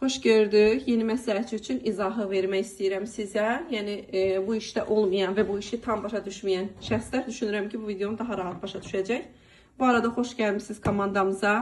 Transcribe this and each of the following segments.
Xoş gördük. Yeni məsləhət üçün izahı vermək istəyirəm sizə. Yəni bu işdə olmayan və bu işi tam başa düşməyən şəxslər düşünürəm ki, bu videonu daha rahat başa düşəcək. Bu arada xoş gəlmisiniz komandamıza.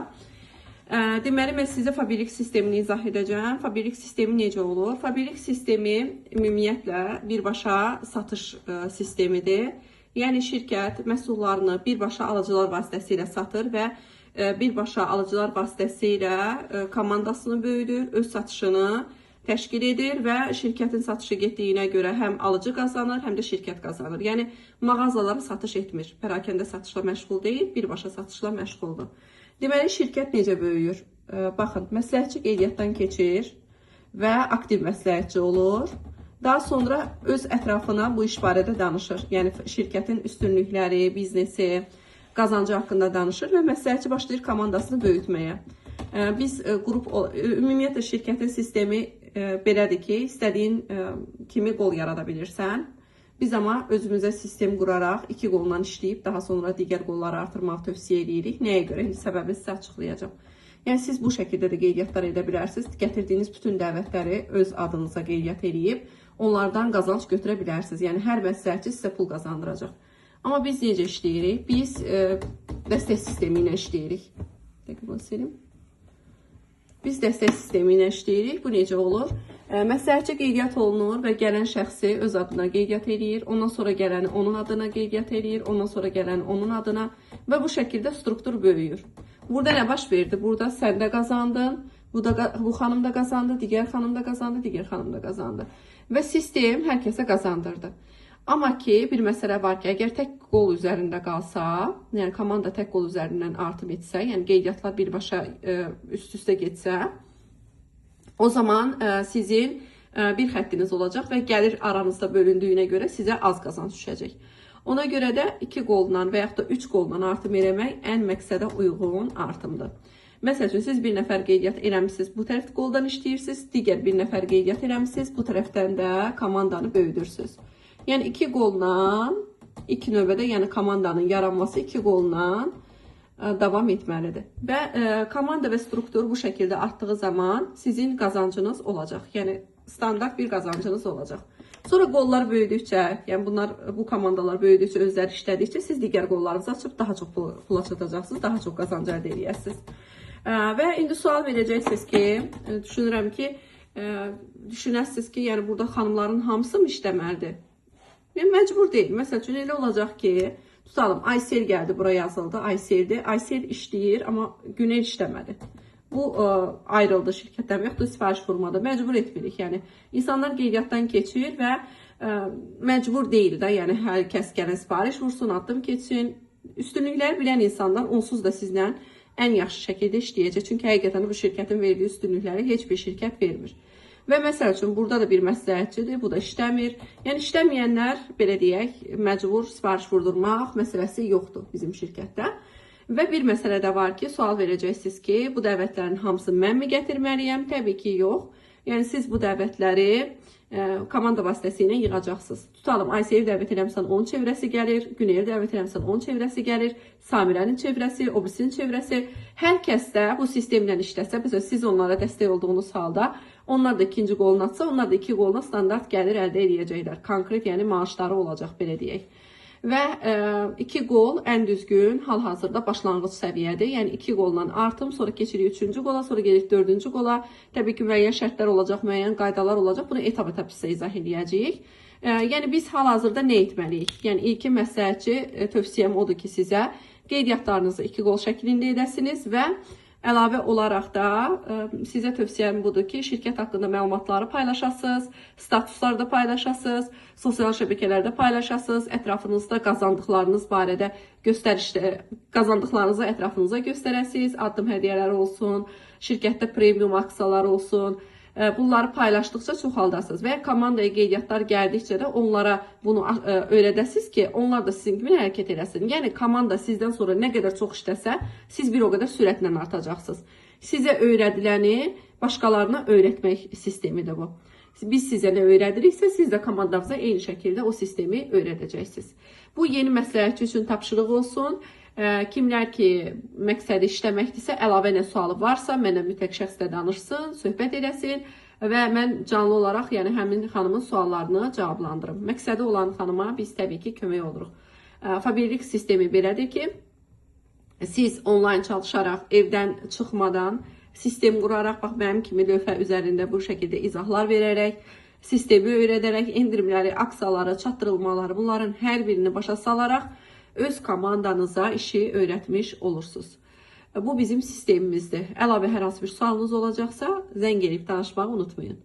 Deməli, mən sizə Fabric sistemini izah edəcəm. Fabric sistemi necə olur? Fabric sistemi ümumiyyətlə birbaşa satış sistemidir. Yəni şirkət məhsullarını birbaşa alıcılar vasitəsilə satır və birbaşa alıcılar vasitəsilə komandasını böyüdür, öz satışını təşkil edir və şirkətin satışı getdiyinə görə həm alıcı qazanır, həm də şirkət qazanır. Yəni mağazalar satış etmir, pərakəndə satışla məşğul deyil, birbaşa satışla məşğuldur. Deməli, şirkət necə böyüyür? Baxın, məsləhətçi qeydiyyatdan keçir və aktiv məsləhətçi olur. Daha sonra öz ətrafına bu iş barədə danışır. Yəni şirkətin üstünlükləri, biznesi, qazancı haqqında danışır və məsləhətçi başlayır komandasını böyütməyə. Biz ümumiyyətlə şirkətin sistemi belədir ki, istədiyin kimi qol yarada bilirsən. Biz amma özümüzə sistem quraraq iki qolla işləyib daha sonra digər qolları artırmaq tövsiyə edirik. Nəyə görə? Səbəbi sizə açıqlayacağım. Yəni siz bu şəkildə də qeydiyyatlar edə bilərsiniz. Gətirdiyiniz bütün dəvətləri öz adınıza qeydiyyat edib onlardan qazanc götürə bilərsiniz. Yəni hər məsləhətçi sizə pul qazandıracaq. Amma biz necə işləyirik? Biz dəstək sistemi ilə işləyirik. Biz dəstək sistemi ilə işləyirik. Bu necə olur? Məsləhətçi qeydiyyat olunur və gələn şəxsi öz adına qeydiyyat edir. Ondan sonra gələni onun adına qeydiyyat edir. Ondan sonra gələni onun adına və bu şəkildə struktur böyüyür. Burada nə baş verdi? Burada sən də qazandın, bu xanım da qazandı, digər xanım da qazandı, digər xanım da qazandı. Və sistem hər kəsə qazandırdı. Amma ki, bir məsələ var ki, əgər tək qol üzərində qalsa, yəni komanda tək qol üzərindən artıb etsə, yəni qeydiyyatlar birbaşa üst-üstə getsə, o zaman sizin bir xəttiniz olacaq və gəlir aranızda bölündüyünə görə sizə az qazanc düşəcək. Ona görə də 2 qolla və yaxud da 3 qolla artım eləmək ən məqsədə uyğun artımdır. Məsəl üçün, siz bir nəfər qeydiyyat eləmişsiniz, bu tərəf qoldan işləyirsiniz, digər bir nəfər qeydiyyat eləmişsiniz, bu tərəfdən də komandanı böyüdürsünüz. Yəni 2 qolla, ilk növbədə yəni komandanın yaranması 2 qolla davam etməlidir. Və komanda və struktur bu şəkildə artdığı zaman sizin qazancınız olacaq. Yəni standart bir qazancınız olacaq. Sonra qollar böyüdükcə, yəni bu komandalar böyüdükcə, özləri işlədikcə siz digər qollarınızı açıb daha çox pula çatacaqsınız, daha çox qazanc əldə edəcəksiniz. Və indi sual verəcəksiniz ki, düşünürəm ki, düşünəsiniz ki, yəni burada xanımların hamısı mı işləməlidir? Yəni məcbur deyil. Məsəl üçün elə olacaq ki, tutalım, Aysel gəldi, bura yazıldı, Ayseldir. Aysel işləyir, amma Günel işləmədi. Bu ayrıldı şirkətdən və yaxud da sifariş formada. Məcbur etmirik. Yəni insanlar qeydiyyatdan keçir və məcbur deyil də, yəni hər kəs gələn sifariş vursun, addım keçsin. Üstünlükləri bilən insanlar onsuz da sizlə ən yaxşı şəkildə işləyəcək. Çünki həqiqətən bu şirkətin verdiyi üstünlükləri heç bir şirkət vermir. Və məsəl üçün, burada da bir məsləhətçidir, bu da işləmir. Yəni işləməyənlər, belə deyək, məcbur sifariş vurdurmaq məsələsi yoxdur bizim şirkətdə. Və bir məsələ də var ki, sual verəcəksiniz ki, bu dəvətlərin hamısını mən mi gətirməliyəm? Təbii ki, yox. Yəni siz bu dəvətləri komanda vasitəsilə yığacaqsınız. Tutalım, Ayseli dəvət eləmişsən, onun çevrəsi gəlir, Güneyli dəvət eləmişsən, onun çevrəsi gəlir, Samirənin çevrəsi, obisinin çevrəsi. Hər kəs də bu sistemlə işləsə, siz onlara dəstək olduğunuz halda, onlar da ikinci qolunu atsa, onlar da 2 qoluna standart gəlir əldə edəcəklər. Konkret, yəni maaşları olacaq, belə deyək. Və 2 qol ən düzgün hal-hazırda başlanğıc səviyyədir. Yəni 2 qolla artım, sonra keçirik 3-cü qola, sonra gelirik 4-cü qola. Təbii ki, müəyyən şərtlər olacaq, müəyyən qaydalar olacaq. Bunu etap-etap sizə izah edəcəyik. Yəni biz hal-hazırda nə etməliyik? Yəni ilkin məsləhətçi tövsiyəm odur ki, sizə qeydiyyatlarınızı 2 qol şəklində edəsiniz və əlavə olaraq da sizə tövsiyəm budur ki, şirkət haqqında məlumatları paylaşasınız, statuslarda paylaşasınız, sosial şəbəkələrdə paylaşasınız, ətrafınızda qazandıqlarınız barədə qazandıqlarınızı ətrafınıza göstərəsiniz, addım hədiyyələri olsun, şirkətdə premium aksiyalar olsun. Bunları paylaşdıqca çoxaldasınız və komandaya qeydiyyatlar gəldikcə də onlara bunu öyrədəsiniz ki, onlar da sizin kimi hərəkət eləsin. Yəni komanda sizdən sonra nə qədər çox işləsə, siz bir o qədər sürətlə artacaqsınız. Sizə öyrədiləni başqalarına öyrətmək sistemidir bu. Biz sizə nə öyrədiriksə, siz də komandanıza eyni şəkildə o sistemi öyrədəcəksiniz. Bu yeni məsləhətçi üçün tapşırıq olsun. Kimlər ki, məqsədi işləməkdirsə, əlavə nə sualı varsa, mənə mütləq şəxslə danışsın, söhbət edəsin və mən canlı olaraq, yəni həmin xanımın suallarını cavablandırım. Məqsədi olan xanıma biz təbii ki, kömək oluruq. Fabirlik sistemi belədir ki, siz onlayn çalışaraq, evdən çıxmadan, sistem quraraq, bax mənim kimi lövhə üzərində bu şəkildə izahlar verərək, sistemi öyrədərək, endirimləri, aksiyaları, çatdırılmaları, bunların hər birini başa salaraq öz komandanıza işi öyrətmiş olursunuz. Bu bizim sistemimizdir. Əlavə hər hansı bir sualınız olacaqsa, zəng edib danışmağı unutmayın.